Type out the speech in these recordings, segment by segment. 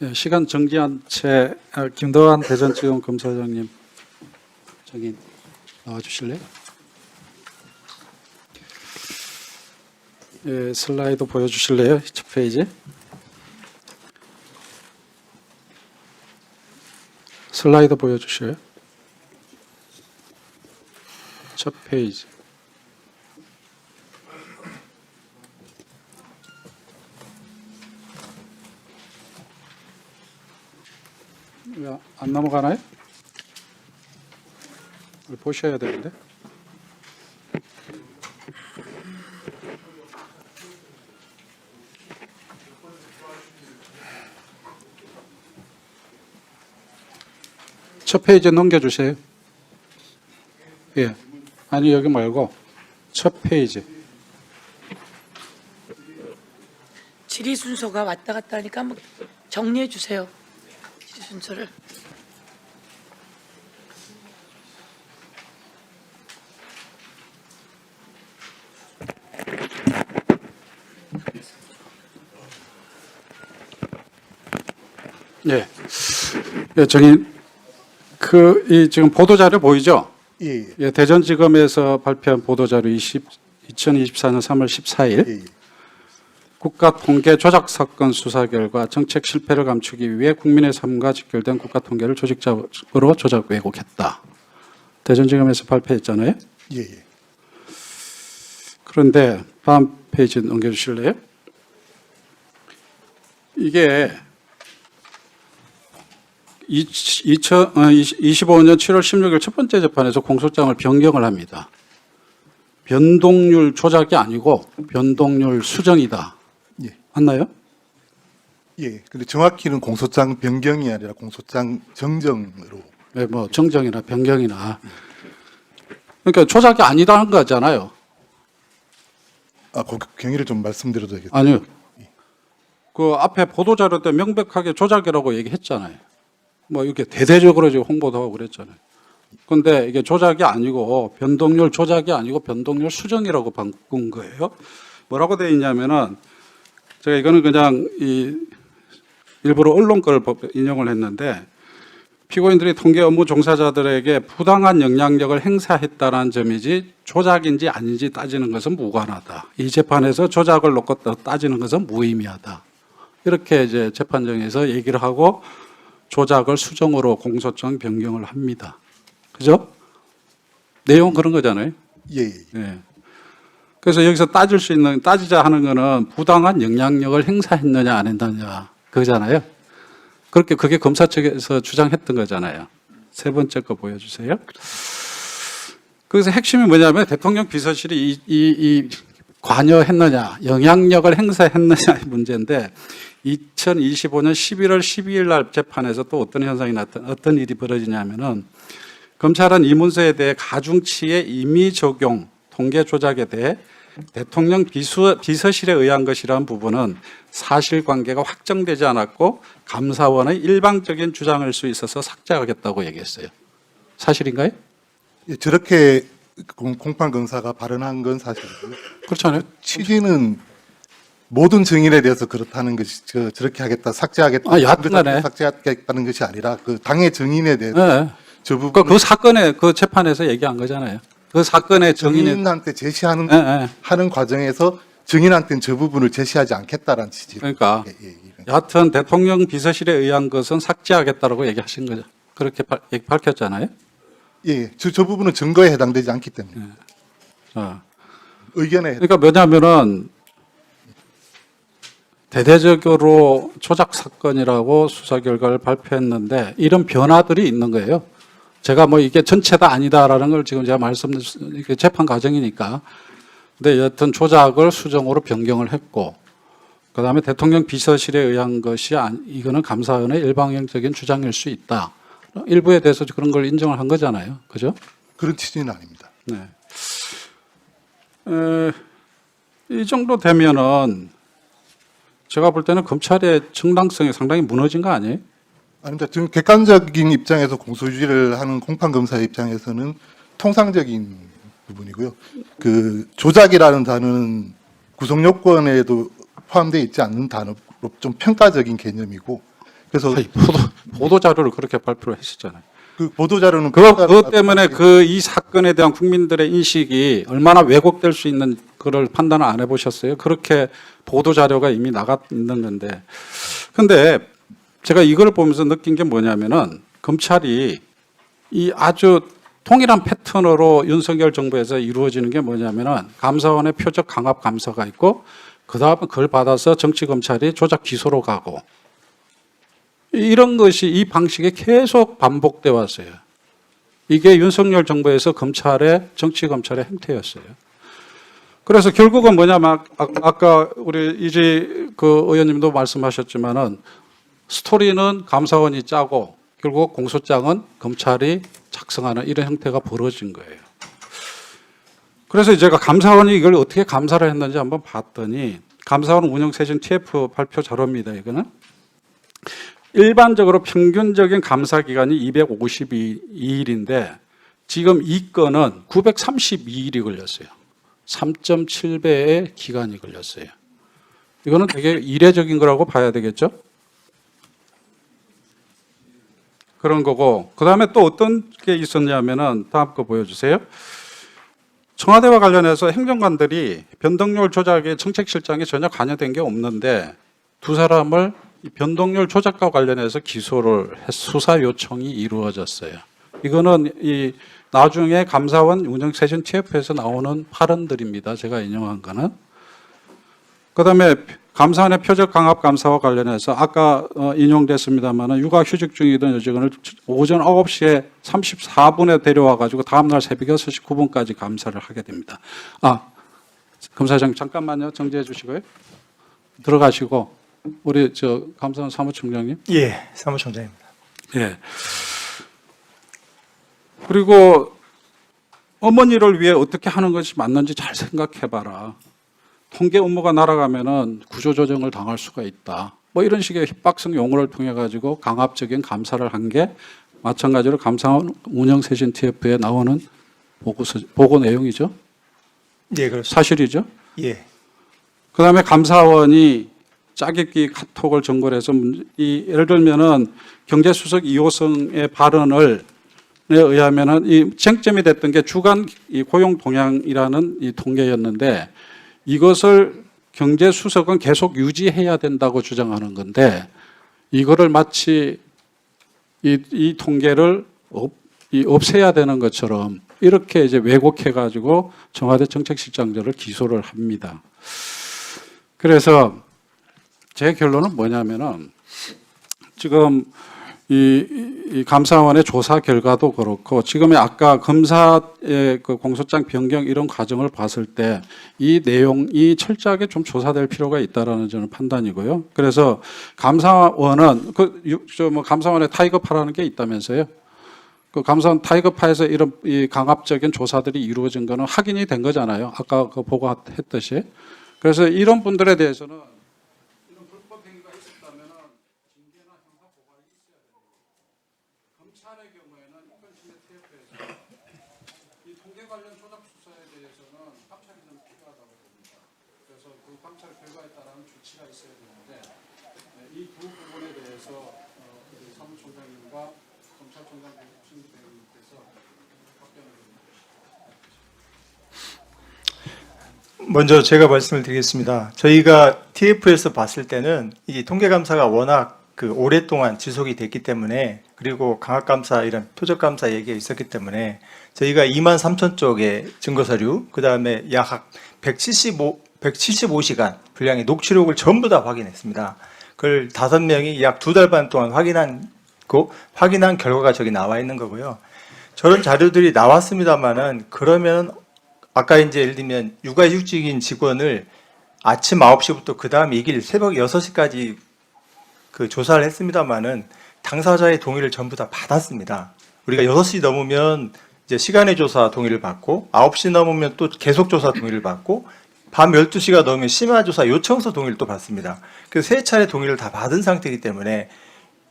예, 시간 정지한 채 김도환 대전지검 검사장님 저기 나와주실래요? 예, 슬라이드 보여주실래요? 첫 페이지. 슬라이드 보여주셔요. 첫 페이지. 왜 안 넘어가나요? 보셔야 되는데. 첫 페이지 넘겨주세요. 예. 아니, 여기 말고 첫 페이지. 질의 순서가 왔다 갔다 하니까 한번 정리해 주세요. 질의 순서를. 예. 예, 저기 이 지금 보도 자료 보이죠? 예, 예, 대전지검에서 발표한 보도 자료 2024년 3월 14일 예, 국가통계 조작 사건 수사 결과 정책 실패를 감추기 위해 국민의 삶과 직결된 국가통계를 조직적으로 조작 왜곡했다. 대전지검에서 발표했잖아요. 예, 예. 그런데 다음 페이지 넘겨주실래요? 이게 2025년 7월 16일 첫 번째 재판에서 공소장을 변경을 합니다. 변동률 조작이 아니고 변동률 수정이다. 예. 맞나요? 예. 근데 정확히는 공소장 변경이 아니라 공소장 정정으로. 네, 뭐 정정이나 변경이나. 그러니까 조작이 아니다는 거잖아요. 그 경위를 좀 말씀드려도 되겠죠? 아니요. 그 앞에 보도자료 때 명백하게 조작이라고 얘기했잖아요. 뭐 이렇게 대대적으로 지금 홍보도 하고 그랬잖아요. 근데 이게 조작이 아니고 변동률 조작이 아니고 변동률 수정이라고 바꾼 거예요. 뭐라고 되어 있냐면은 제가 이거는 그냥 일부러 언론 걸 인용을 했는데 피고인들이 통계 업무 종사자들에게 부당한 영향력을 행사했다는 점이지 조작인지 아닌지 따지는 것은 무관하다. 이 재판에서 조작을 놓고 따지는 것은 무의미하다. 이렇게 이제 재판정에서 얘기를 하고 조작을 수정으로 공소장 변경을 합니다. 그죠? 내용은 그런 거잖아요. 예, 예. 네. 그래서 여기서 따지자 하는 거는 부당한 영향력을 행사했느냐 안 했느냐 그거잖아요. 그게 검사 측에서 주장했던 거잖아요. 세 번째 거 보여주세요. 그래서 핵심이 뭐냐면 대통령 비서실이 이 관여했느냐, 영향력을 행사했느냐의 문제인데 2025년 11월 12일 날 재판에서 또 어떤 일이 벌어지냐면은 검찰은 이 문서에 대해 가중치의 임의 적용, 통계 조작에 대해 대통령 비서실에 의한 것이라는 부분은 사실관계가 확정되지 않았고 감사원의 일방적인 주장일 수 있어서 삭제하겠다고 얘기했어요. 사실인가요? 예, 저렇게 공판 검사가 발언한 건 사실이고요. 그렇잖아요. 취지는 모든 증인에 대해서 그렇다는 것이 저렇게 하겠다, 삭제하겠다, 여하튼간에 삭제하겠다는 것이 아니라 그 당의 증인에 대해서 네. 저 부분 그 사건에 그 재판에서 얘기한 거잖아요. 그 사건의 증인한테 제시하는 네. 하는 과정에서 증인한테는 저 부분을 제시하지 않겠다라는 취지. 그러니까 예, 예, 예. 여하튼 대통령 비서실에 의한 것은 삭제하겠다라고 얘기하신 거죠. 그렇게 밝혔잖아요. 예, 저 부분은 증거에 해당되지 않기 때문에 의견에 그러니까 뭐냐면은 대대적으로 조작 사건이라고 수사 결과를 발표했는데 이런 변화들이 있는 거예요. 제가 뭐 이게 전체다 아니다라는 걸 지금 제가 이게 재판 과정이니까. 근데 여튼 조작을 수정으로 변경을 했고, 그 다음에 대통령 비서실에 의한 것이 이거는 감사원의 일방적인 주장일 수 있다. 일부에 대해서 그런 걸 인정을 한 거잖아요. 그죠? 그런 취지는 아닙니다. 네. 이 정도 되면은 제가 볼 때는 검찰의 정당성이 상당히 무너진 거 아니에요? 아닙니다. 지금 객관적인 입장에서 공소유지를 하는 공판 검사의 입장에서는 통상적인 부분이고요. 그 조작이라는 단어는 구성 요건에도 포함되어 있지 않는 단어로 좀 평가적인 개념이고 그래서 아니, 보도 자료를 그렇게 발표를 했었잖아요. 그 보도 자료는 그것 때문에 이 사건에 대한 국민들의 인식이 얼마나 왜곡될 수 있는 그걸 판단을 안 해보셨어요? 그렇게 보도 자료가 이미 나가 있는 건데. 근데 제가 이걸 보면서 느낀 게 뭐냐면은 검찰이 이 아주 동일한 패턴으로 윤석열 정부에서 이루어지는 게 뭐냐면은 감사원의 표적 강압 감사가 있고 그다음에 그걸 받아서 정치검찰이 조작 기소로 가고 이런 것이 이 방식이 계속 반복돼 왔어요. 이게 윤석열 정부에서 정치검찰의 행태였어요. 그래서 결국은 뭐냐면 아까 우리 이제 그 의원님도 말씀하셨지만은 스토리는 감사원이 짜고 결국 공소장은 검찰이 작성하는 이런 형태가 벌어진 거예요. 그래서 제가 감사원이 이걸 어떻게 감사를 했는지 한번 봤더니 감사원 운영세준 TF 발표 자료입니다. 이거는 일반적으로 평균적인 감사 기간이 252일인데 지금 이 건은 932일이 걸렸어요. 3.7배의 기간이 걸렸어요. 이거는 되게 이례적인 거라고 봐야 되겠죠? 그런 거고, 그 다음에 또 어떤 게 있었냐면은 다음 거 보여주세요. 청와대와 관련해서 행정관들이 변동률 조작에 정책실장에 전혀 관여된 게 없는데 두 사람을 이 변동률 조작과 관련해서 수사 요청이 이루어졌어요. 이거는 이 나중에 감사원 운영세준 TF에서 나오는 발언들입니다. 제가 인용한 거는. 그다음에 감사원의 표적 강압 감사와 관련해서 아까 인용됐습니다만 육아휴직 중이던 여직원을 오전 9시에 34분에 데려와 가지고 다음 날 새벽 6시 9분까지 감사를 하게 됩니다. 검사장 잠깐만요. 정지해 주시고요. 들어가시고 우리 감사원 사무총장님. 예, 사무총장입니다. 예. 그리고 어머니를 위해 어떻게 하는 것이 맞는지 잘 생각해봐라. 통계 업무가 날아가면은 구조조정을 당할 수가 있다. 뭐 이런 식의 협박성 용어를 통해 가지고 강압적인 감사를 한 게 마찬가지로 감사원 운영세준 TF에 나오는 보고 내용이죠. 예, 그렇습니다. 사실이죠. 예, 그다음에 감사원이 짜깁기 카톡을 전골해서 예를 들면은 경제수석 이호성의 발언을 에 의하면은 이 쟁점이 됐던 게 주간 이 고용 동향이라는 이 통계였는데 이것을 경제수석은 계속 유지해야 된다고 주장하는 건데 이거를 마치 이 통계를 없애야 되는 것처럼 이렇게 이제 왜곡해 가지고 청와대 정책실장들을 기소를 합니다. 그래서 제 결론은 뭐냐면은 지금 이 감사원의 조사 결과도 그렇고 지금의 아까 검사의 그 공소장 변경 이런 과정을 봤을 때 이 내용이 철저하게 좀 조사될 필요가 있다라는 저는 판단이고요. 그래서 감사원은 감사원의 타이거파라는 게 있다면서요. 그 감사원 타이거파에서 이런 이 강압적인 조사들이 이루어진 거는 확인이 된 거잖아요. 아까 그 보고했듯이. 그래서 이런 분들에 대해서는 이런 불법 행위가 있었다면은 징계나 형사 고발이 있어야 됩니다. 검찰의 경우에는 이건심의 TF에서 이 통계 관련 조작 수사에 대해서는 감찰이 좀 필요하다고 봅니다. 그래서 그 감찰 결과에 따른 조치가 있어야 되는데 이 두 부분에 대해서 우리 사무총장님과 검찰총장 신부대님께서 답변을 해주십시오. 먼저 제가 말씀을 드리겠습니다. 저희가 TF에서 봤을 때는 이 통계감사가 워낙 오랫동안 지속이 됐기 때문에 그리고 강압감사 이런 표적감사 얘기가 있었기 때문에 저희가 2만 3천 쪽의 증거서류 그 다음에 약 175시간 분량의 녹취록을 전부 다 확인했습니다. 그걸 5명이 약 2달 반 동안 확인한 결과가 저기 나와 있는 거고요. 저런 자료들이 나왔습니다만은 그러면 아까 이제 예를 들면 육아휴직인 직원을 아침 9시부터 그 다음 2일 새벽 6시까지 그 조사를 했습니다만은 당사자의 동의를 전부 다 받았습니다. 우리가 6시 넘으면 이제 시간의 조사 동의를 받고 9시 넘으면 또 계속 조사 동의를 받고 밤 12시가 넘으면 심야 조사 요청서 동의를 또 받습니다. 그래서 3차례 동의를 다 받은 상태이기 때문에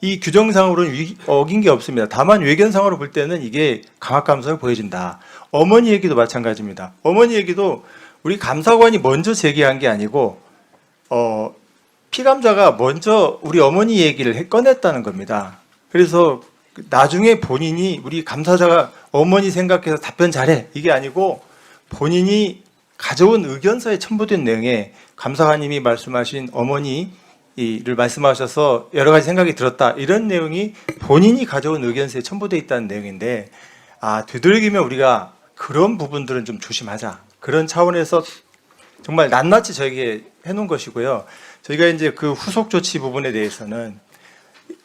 이 규정상으로는 어긴 게 없습니다. 다만 외견상으로 볼 때는 이게 강압감사가 보여진다. 어머니 얘기도 마찬가지입니다. 어머니 얘기도 우리 감사관이 먼저 제기한 게 아니고 피감자가 먼저 우리 어머니 얘기를 꺼냈다는 겁니다. 그래서 나중에 본인이 우리 감사자가 어머니 생각해서 답변 잘해 이게 아니고 본인이 가져온 의견서에 첨부된 내용에 감사관님이 말씀하신 어머니를 말씀하셔서 여러 가지 생각이 들었다 이런 내용이 본인이 가져온 의견서에 첨부되어 있다는 내용인데 되도록이면 우리가 그런 부분들은 좀 조심하자 그런 차원에서 정말 낱낱이 저에게 해놓은 것이고요. 저희가 이제 그 후속 조치 부분에 대해서는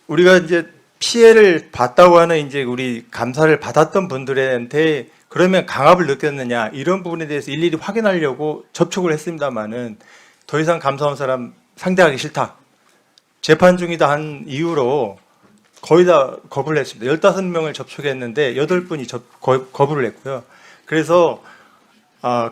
우리가 이제 피해를 봤다고 하는 이제 우리 감사를 받았던 분들한테 그러면 강압을 느꼈느냐 이런 부분에 대해서 일일이 확인하려고 접촉을 했습니다만은 더 이상 감사원 사람 상대하기 싫다. 재판 중이다 한 이유로 거의 다 거부를 했습니다. 15명을 접촉했는데 8분이 거부를 했고요. 그래서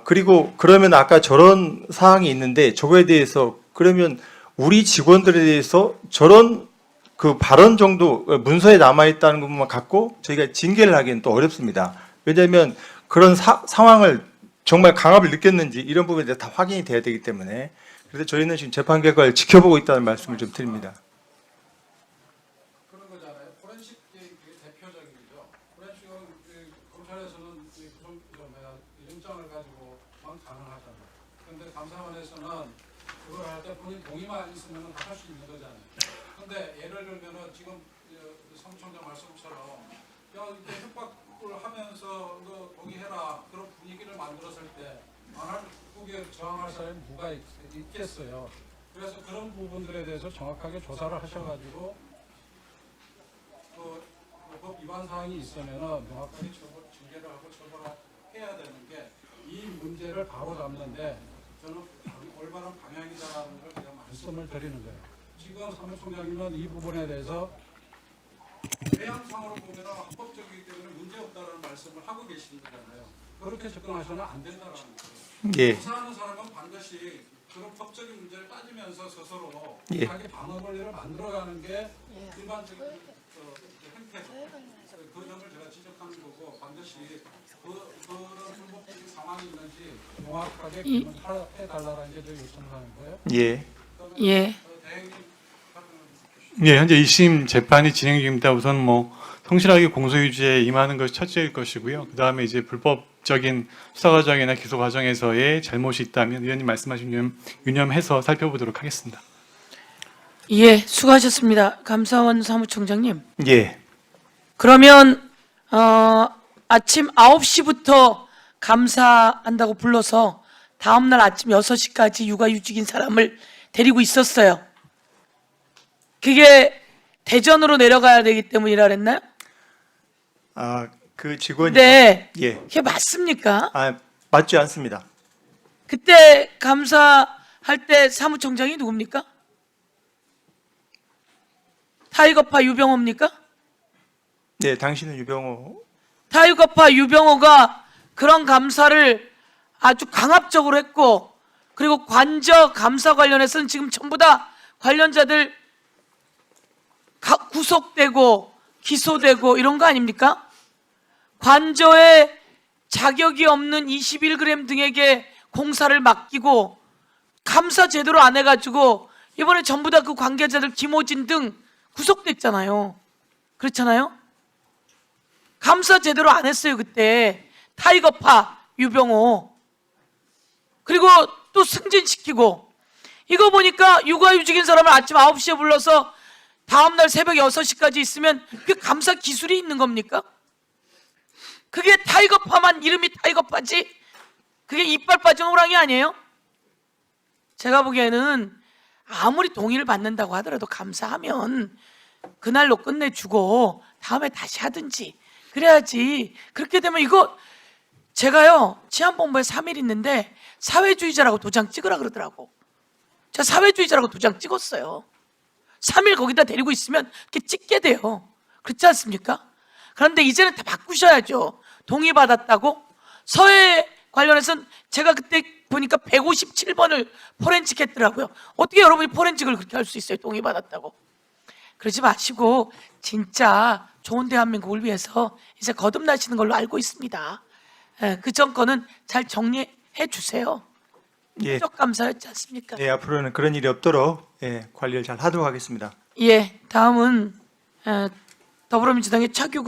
그리고 그러면 아까 저런 사항이 있는데 저거에 대해서 그러면 우리 직원들에 대해서 저런 그 발언 정도 문서에 남아있다는 것만 갖고 저희가 징계를 하기는 또 어렵습니다. 왜냐하면 그런 상황을 정말 강압을 느꼈는지 이런 부분에 대해서 다 확인이 돼야 되기 때문에 그래서 저희는 지금 재판 결과를 지켜보고 있다는 말씀을 좀 드립니다. 그런 거잖아요. 포렌식이 되게 대표적이죠. 포렌식은 검찰에서는 영장을 가지고만 가능하잖아요. 그런데 감사원에서는 그걸 할 때 본인 동의만 있으면 다 할 수 있는 거잖아요. 근데 예를 들면은 지금 사무총장 말씀처럼 이때 협박을 하면서 너 동의해라 그런 분위기를 만들었을 때 안 할 국국에 저항할 사람이 누가 있겠어요. 그래서 그런 부분들에 대해서 정확하게 조사를 하셔가지고 법 위반 사항이 있으면은 명확하게 징계를 하고 처벌해야 되는 게 이 문제를 바로 잡는데 저는 올바른 방향이다라는 걸 제가 말씀을 드리는 거예요. 지금 사무총장님은 이 부분에 대해서 외양상으로 보면 합법적이기 때문에 문제없다는 말씀을 하고 계시는 거잖아요. 그렇게 접근하셔는 안 된다는 거예요. 예. 조사하는 사람은 반드시 그런 법적인 문제를 따지면서 스스로 예. 자기 방어 권리를 만들어가는 게 일반적인 행태죠. 그 점을 제가 지적하는 거고 반드시 그런 불법적인 상황이 있는지 명확하게 해달라는 게 저희 요청하는 거예요. 예. 예. 대행님 예, 현재 1심 재판이 진행 중입니다. 우선 성실하게 공소유지에 임하는 것이 첫째일 것이고요. 그 다음에 이제 불법적인 수사 과정이나 기소 과정에서의 잘못이 있다면 의원님 말씀하신 유념해서 살펴보도록 하겠습니다. 예, 수고하셨습니다. 감사원 사무총장님. 예. 그러면 아침 9시부터 감사한다고 불러서 다음날 아침 6시까지 육아휴직인 사람을 데리고 있었어요. 그게 대전으로 내려가야 되기 때문이라 그랬나요? 그 직원이 네. 예. 그게 맞습니까? 맞지 않습니다. 그때 감사할 때 사무총장이 누굽니까? 타이거파 유병호입니까? 네, 당신은 유병호. 타이거파 유병호가 그런 감사를 아주 강압적으로 했고 그리고 관저 감사 관련해서는 지금 전부 다 관련자들 구속되고 기소되고 이런 거 아닙니까? 관저에 자격이 없는 21g 등에게 공사를 맡기고 감사 제대로 안 해가지고 이번에 전부 다 그 관계자들 김호진 등 구속됐잖아요. 그렇잖아요? 감사 제대로 안 했어요 그때. 타이거파 유병호 그리고 또 승진시키고 이거 보니까 육아휴직인 사람을 아침 9시에 불러서 다음날 새벽 6시까지 있으면 그게 감사 기술이 있는 겁니까? 그게 타이거파만 이름이 타이거파지 그게 이빨 빠진 호랑이 아니에요? 제가 보기에는 아무리 동의를 받는다고 하더라도 감사하면 그날로 끝내주고 다음에 다시 하든지 그래야지. 그렇게 되면 이거 제가요 치안본부에 3일 있는데 사회주의자라고 도장 찍으라 그러더라고. 제가 사회주의자라고 도장 찍었어요. 3일 거기다 데리고 있으면 이렇게 찍게 돼요. 그렇지 않습니까? 그런데 이제는 다 바꾸셔야죠. 동의받았다고? 서해 관련해서는 제가 그때 보니까 157번을 포렌식 했더라고요. 어떻게 여러분이 포렌식을 그렇게 할 수 있어요? 동의받았다고. 그러지 마시고 진짜 좋은 대한민국을 위해서 이제 거듭나시는 걸로 알고 있습니다. 그 정권은 잘 정리해 주세요. 예. 누적 감사였지 않습니까? 예, 앞으로는 그런 일이 없도록 관리를 잘 하도록 하겠습니다. 예, 다음은 더불어민주당의 차규근